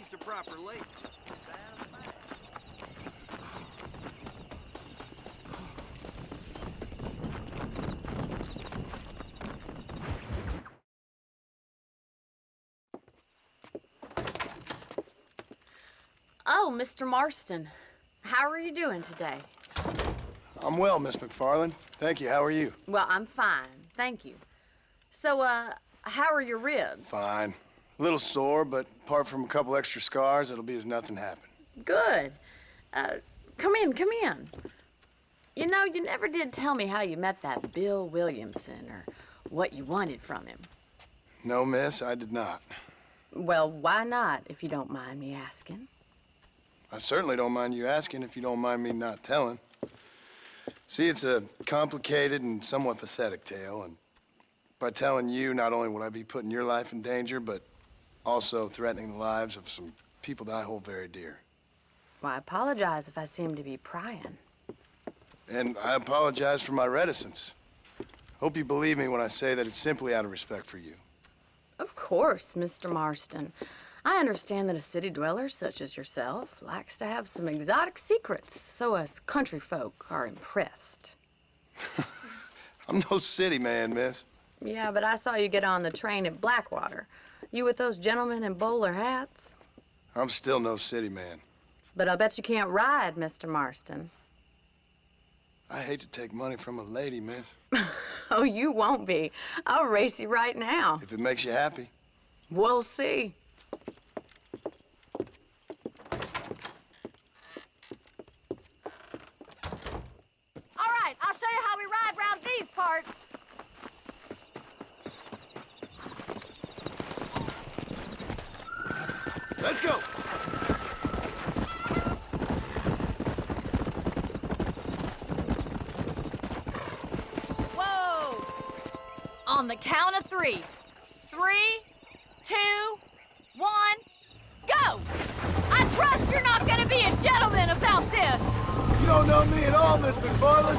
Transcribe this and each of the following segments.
needs the proper label. Oh, Mr. Marston. How are you doing today? I'm well, Miss McFarland. Thank you. How are you? Well, I'm fine. Thank you. So, how are your ribs? Fine. A little sore, but apart from a couple extra scars, it'll be as nothing happened. Good. Come in, come in. You know, you never did tell me how you met that Bill Williamson or what you wanted from him. No, miss, I did not. Well, why not, if you don't mind me asking? I certainly don't mind you asking if you don't mind me not telling. See, it's a complicated and somewhat pathetic tale, and by telling you, not only would I be putting your life in danger, but also threatening the lives of some people that I hold very dear. Well, I apologize if I seem to be prying. And I apologize for my reticence. Hope you believe me when I say that it's simply out of respect for you. Of course, Mr. Marston. I understand that a city dweller such as yourself likes to have some exotic secrets, so us country folk are impressed. I'm no city man, miss. Yeah, but I saw you get on the train at Blackwater. You with those gentlemen in bowler hats? I'm still no city man. But I bet you can't ride, Mr. Marston. I hate to take money from a lady, miss. Oh, you won't be. I'll race you right now. If it makes you happy. We'll see. All right, I'll show you how we ride round these parts. Let's go! Whoa! On the count of 3. 3, 2, 1, go! I trust you're not gonna be a gentleman about this. You don't know me at all, Miss McFarland.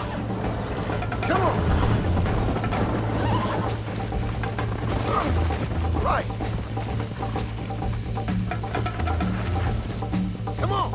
Come on! Right! Come on!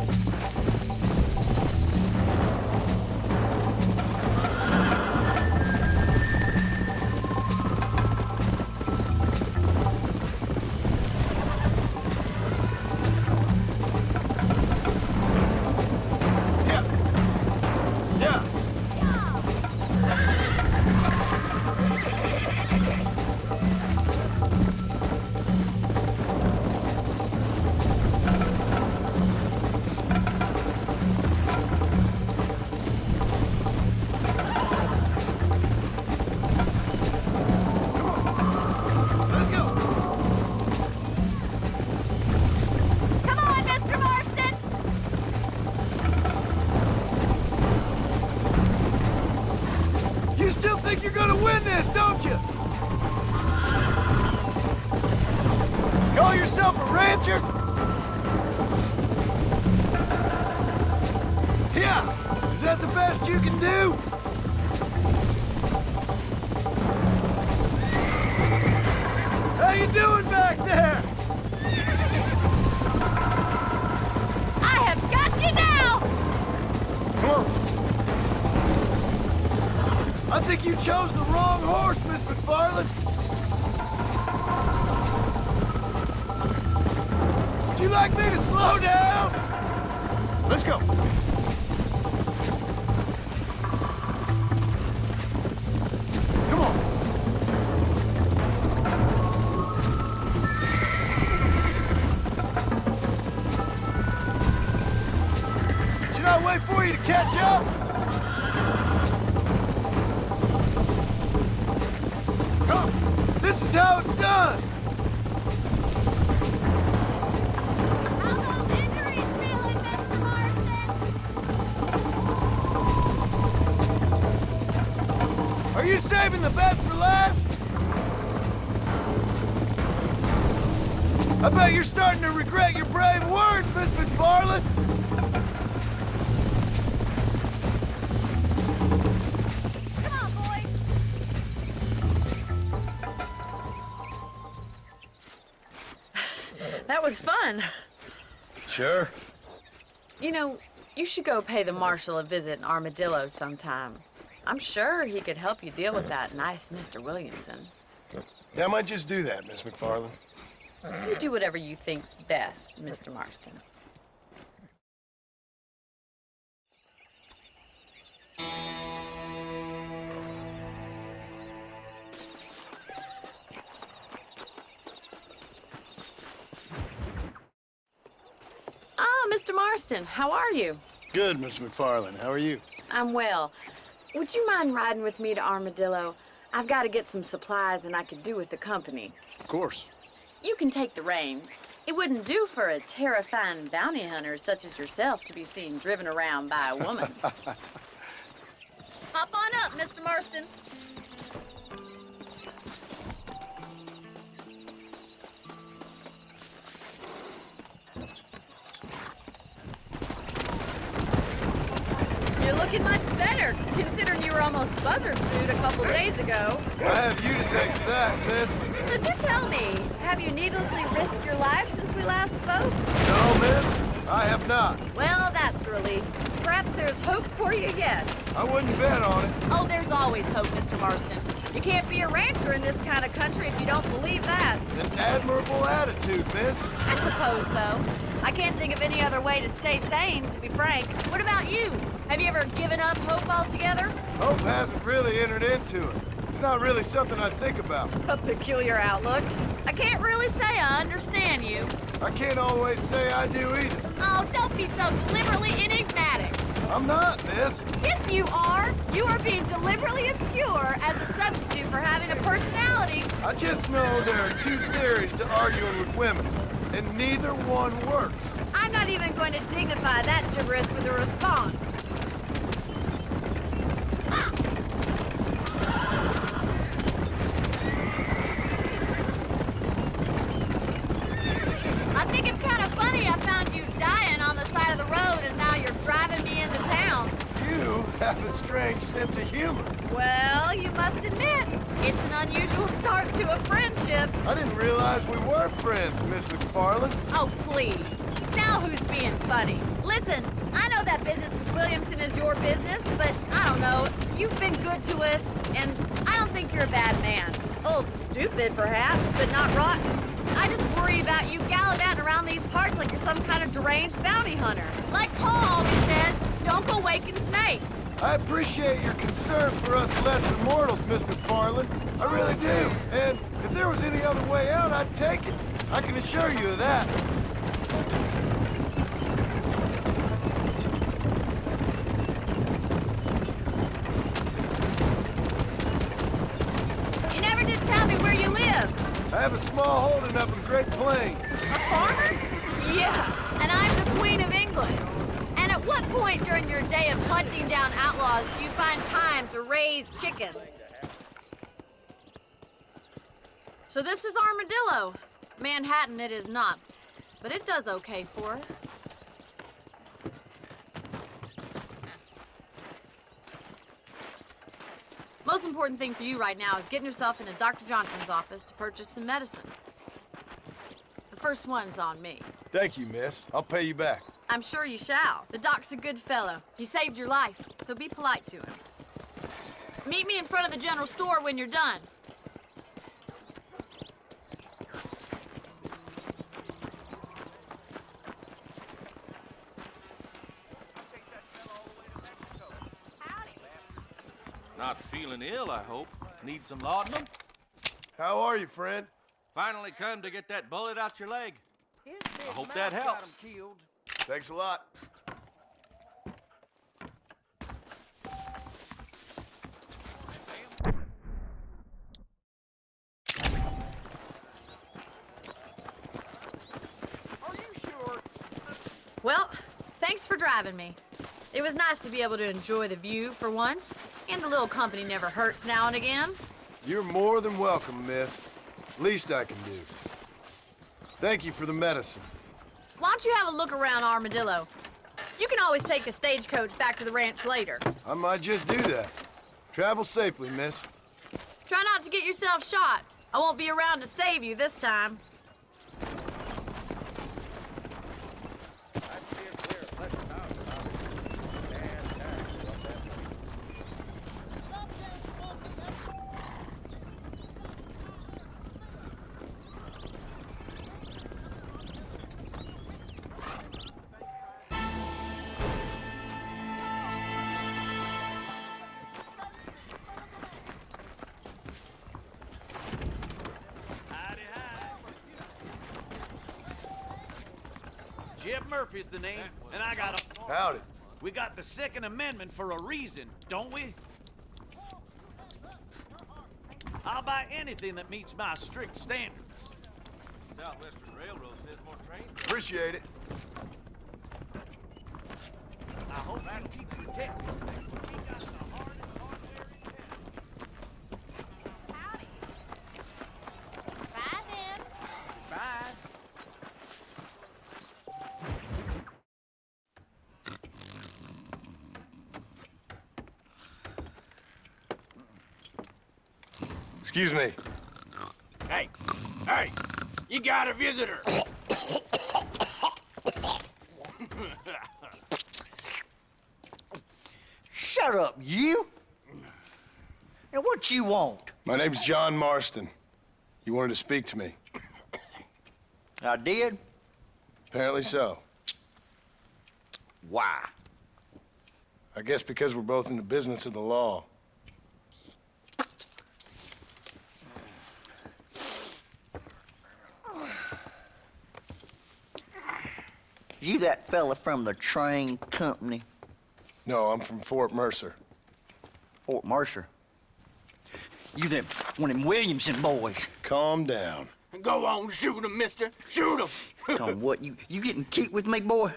You're gonna win this, don't you? Call yourself a rancher? Yeah, is that the best you can do? How you doing back there? I have got you now! Come on. I think you chose the wrong horse, Miss McFarland. Would you like me to slow down? Let's go. Come on. Should I wait for you to catch up? This is how it's done! How those injuries feeling, Mr. Marston? Are you saving the best for last? I bet you're starting to regret your brave words, Miss McFarland! That was fun. Sure. You know, you should go pay the marshal a visit in Armadillo sometime. I'm sure he could help you deal with that nice Mr. Williamson. Yeah, I might just do that, Miss McFarland. You do whatever you think's best, Mr. Marston. Ah, Mr. Marston, how are you? Good, Miss McFarland. How are you? I'm well. Would you mind riding with me to Armadillo? I've got to get some supplies and I could do with the company. Of course. You can take the reins. It wouldn't do for a terrifying bounty hunter such as yourself to be seen driven around by a woman. Hop on up, Mr. Marston. You're looking much better, considering you were almost buzzard food a couple days ago. I have you to thank for that, miss. So do tell me, have you needlessly risked your life since we last spoke? No, miss. I have not. Well, that's a relief. Perhaps there's hope for you yet. I wouldn't bet on it. Oh, there's always hope, Mr. Marston. You can't be a rancher in this kind of country if you don't believe that. An admirable attitude, miss. I suppose so. I can't think of any other way to stay sane, to be frank. What about you? Have you ever given up hope altogether? Hope hasn't really entered into it. It's not really something I think about. A peculiar outlook. I can't really say I understand you. I can't always say I do either. Oh, don't be so deliberately enigmatic. I'm not, miss. Yes, you are. You are being deliberately obscure as a substitute for having a personality. I just know there are two theories to arguing with women, and neither one works. I'm not even going to dignify that gibberish with a response. I think it's kind of funny I found you dying on the side of the road and now you're driving me into town. You have a strange sense of humor. Well, you must admit, it's an unusual start to a friendship. I didn't realize we were friends, Miss McFarland. Oh, please. Now who's being funny? Listen, I know that business with Williamson is your business, but I don't know. You've been good to us, and I don't think you're a bad man. A little stupid, perhaps, but not rotten. I just worry about you gallivanting around these parts like you're some kind of deranged bounty hunter. Like Paul always says, don't go waking snakes. I appreciate your concern for us lesser mortals, Miss McFarland. I really do. And if there was any other way out, I'd take it. I can assure you of that. You never did tell me where you live. I have a small holding up in Great Plains. A farmer? Yeah, and I'm the Queen of England. And at what point during your day of hunting down outlaws do you find time to raise chickens? So this is Armadillo. Manhattan it is not, but it does okay for us. Most important thing for you right now is getting yourself into Dr. Johnson's office to purchase some medicine. The first one's on me. Thank you, miss. I'll pay you back. I'm sure you shall. The doc's a good fellow. He saved your life, so be polite to him. Meet me in front of the general store when you're done. Not feeling ill, I hope. Need some laudanum? How are you, friend? Finally come to get that bullet out your leg. I hope that helps. Thanks a lot. Well, thanks for driving me. It was nice to be able to enjoy the view for once, and a little company never hurts now and again. You're more than welcome, miss. Least I can do. Thank you for the medicine. Why don't you have a look around Armadillo? You can always take a stagecoach back to the ranch later. I might just do that. Travel safely, miss. Try not to get yourself shot. I won't be around to save you this time. Murphy's the name, and I got a... Howdy. We got the Second Amendment for a reason, don't we? I'll buy anything that meets my strict standards. Southwestern Railroad says more trains. Appreciate it. I hope that'll keep you protected. We got the hardest hard there in town. Howdy. Bye, then. Bye. Excuse me. Hey, hey, you got a visitor. Shut up, you! And what you want? My name's John Marston. You wanted to speak to me. I did? Apparently so. Why? I guess because we're both in the business of the law. You that fella from the train company? No, I'm from Fort Mercer. Fort Mercer? You them one of them Williamson boys. Calm down. Go on, shoot him, mister. Shoot him. Come on, what, you getting kicked with me, boy?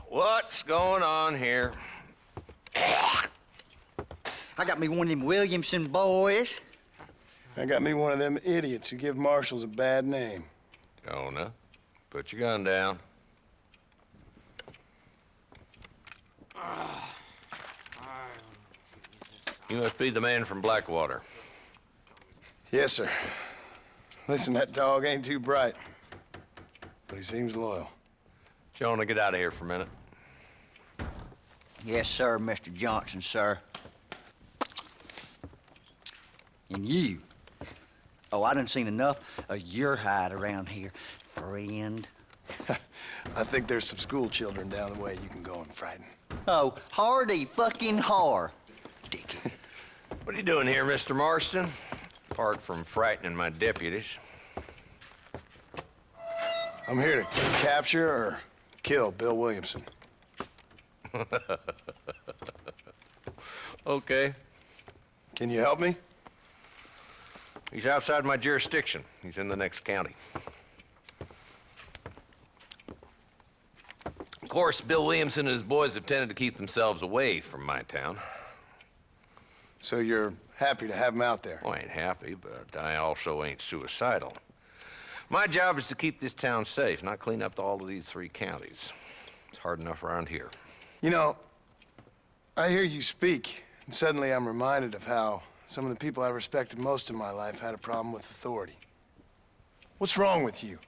What's going on here? I got me one of them Williamson boys. I got me one of them idiots who give marshals a bad name. Jonah, put your gun down. You must be the man from Blackwater. Yes, sir. Listen, that dog ain't too bright, but he seems loyal. Jonah, get out of here for a minute. Yes, sir, Mr. Johnson, sir. And you. Oh, I done seen enough of your hide around here, friend. I think there's some school children down the way you can go and frighten. Oh, hardy fucking har. Dickhead. What are you doing here, Mr. Marston? Apart from frightening my deputies. I'm here to capture or kill Bill Williamson. Okay. Can you help me? He's outside my jurisdiction. He's in the next county. Of course, Bill Williamson and his boys have tended to keep themselves away from my town. So you're happy to have him out there? Well, I ain't happy, but I also ain't suicidal. My job is to keep this town safe, not clean up all of these 3 counties. It's hard enough around here. You know, I hear you speak, and suddenly I'm reminded of how some of the people I respected most in my life had a problem with authority. What's wrong with you?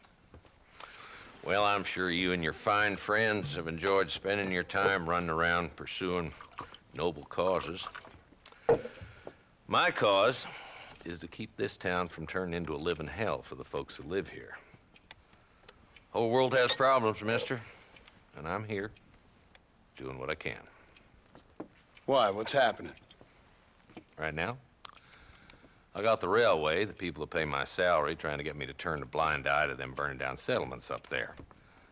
Well, I'm sure you and your fine friends have enjoyed spending your time running around pursuing noble causes. My cause is to keep this town from turning into a living hell for the folks who live here. Whole world has problems, mister, and I'm here doing what I can. Why? What's happening? Right now, I got the railway, the people who pay my salary, trying to get me to turn a blind eye to them burning down settlements up there.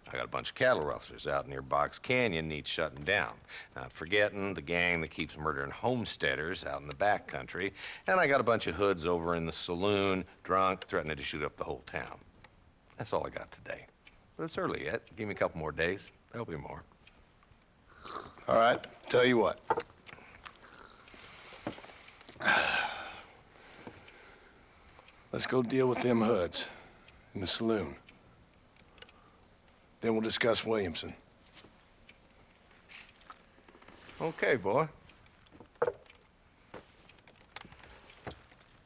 I got a bunch of cattle rustlers out near Box Canyon needs shutting down. Not forgetting the gang that keeps murdering homesteaders out in the back country. And I got a bunch of hoods over in the saloon, drunk, threatening to shoot up the whole town. That's all I got today. But it's early yet. Give me a couple more days. There'll be more. All right, tell you what. Let's go deal with them hoods in the saloon. Then we'll discuss Williamson. Okay, boy.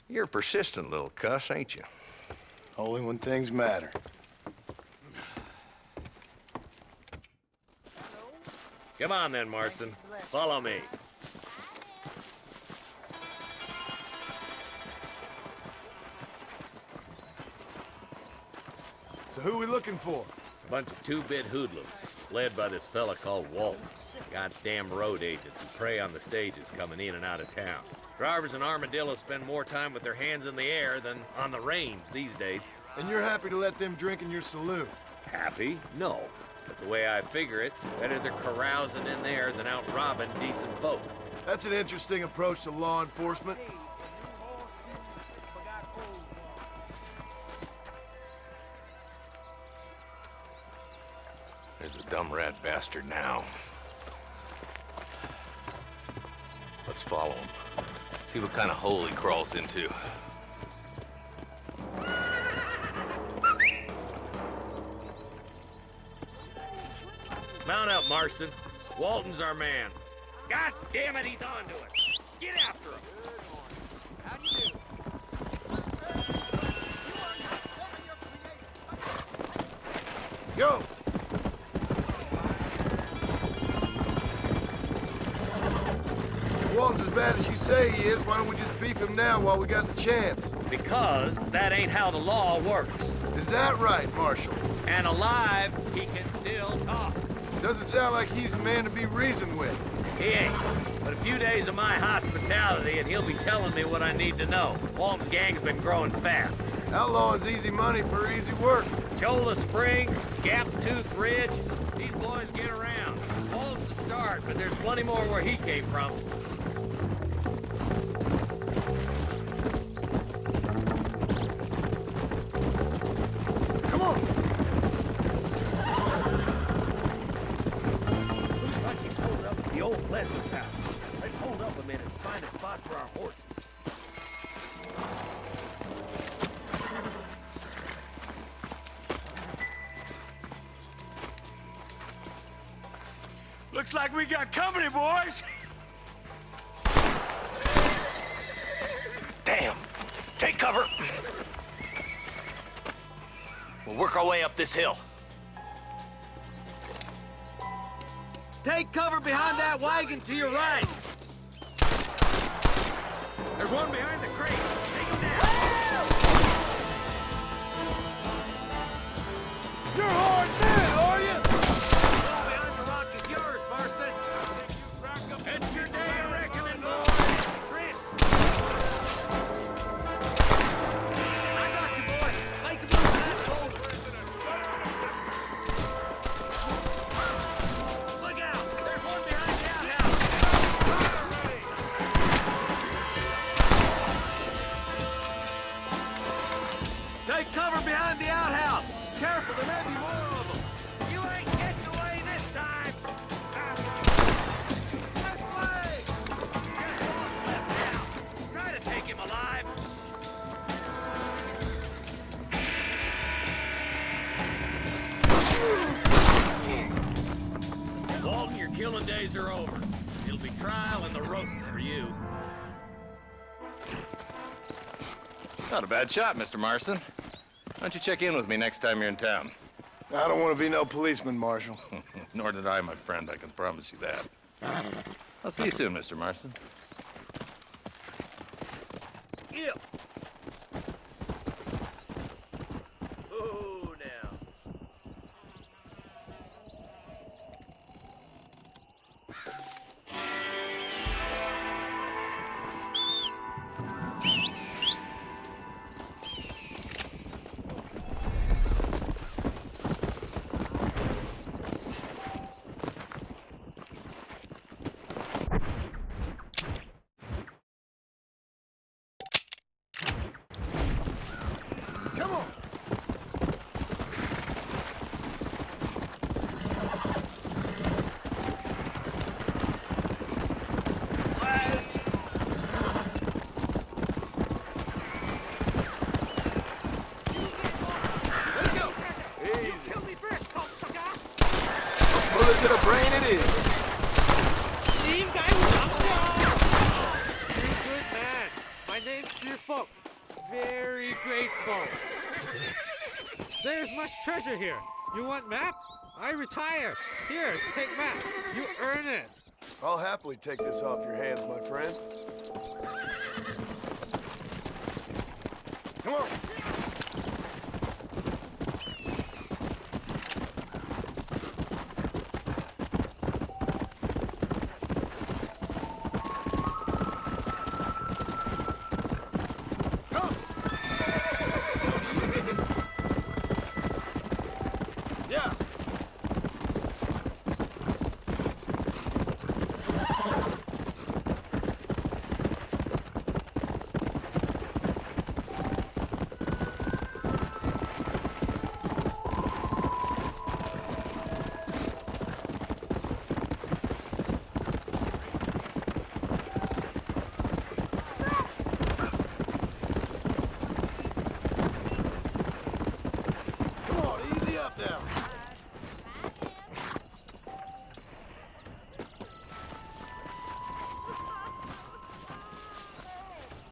You're a persistent little cuss, ain't you? Only when things matter. Come on then, Marston. Follow me. So who we looking for? A bunch of 2-bit hoodlums, led by this fella called Walt. Goddamn road agents who prey on the stages coming in and out of town. Drivers in Armadillo spend more time with their hands in the air than on the reins these days. And you're happy to let them drink in your saloon? Happy? No. But the way I figure it, better they're carousing in there than out robbing decent folk. That's an interesting approach to law enforcement. There's the dumb rat bastard now. Let's follow him. See what kind of hole he crawls into. Mount up, Marston. Walton's our man. God damn it, he's onto it. Get after him. How do you do? Go! If Walton's as bad as you say he is, why don't we just beef him now while we got the chance? Because that ain't how the law works. Is that right, Marshal? And alive, he can still talk. Doesn't sound like he's the man to be reasoned with. He ain't. But a few days of my hospitality and he'll be telling me what I need to know. Walton's gang's been growing fast. Outlawing's easy money for easy work. Cholla Springs, Gap Tooth Ridge, these boys get around. Walton's the start, but there's plenty more where he came from. Come on! Looks like he's holding up at the old Leslie's house. Let's hold up a minute and find a spot for our horses. Looks like we got company, boys. Damn! Take cover! We'll work our way up this hill. Take cover behind that wagon to your right. There's one behind the crate. Take him down. You're hard man, are you? All behind the rock is yours, Marston. It's your day of reckoning, boys. Chris. I got you, boy. Make a move to that boulder. Look out. There's one behind the outhouse. Take cover behind the outhouse. Careful, there may be more of them. You ain't getting away this time. This way. Just one left now. Try to take him alive. Walton, your killing days are over. It'll be trial and the rope for you. Not a bad shot, Mr. Marston. Why don't you check in with me next time you're in town? I don't want to be no policeman, Marshal. Nor did I, my friend. I can promise you that. I'll see you soon, Mr. Marston. Yeah. Oh, now. Come on! Let's go! Easy. Bullet to the brain it is. Very good man. My name's Cheerful. Very grateful. There's much treasure here. You want map? I retire. Here, take map. You earn it. I'll happily take this off your hands, my friend. Come on.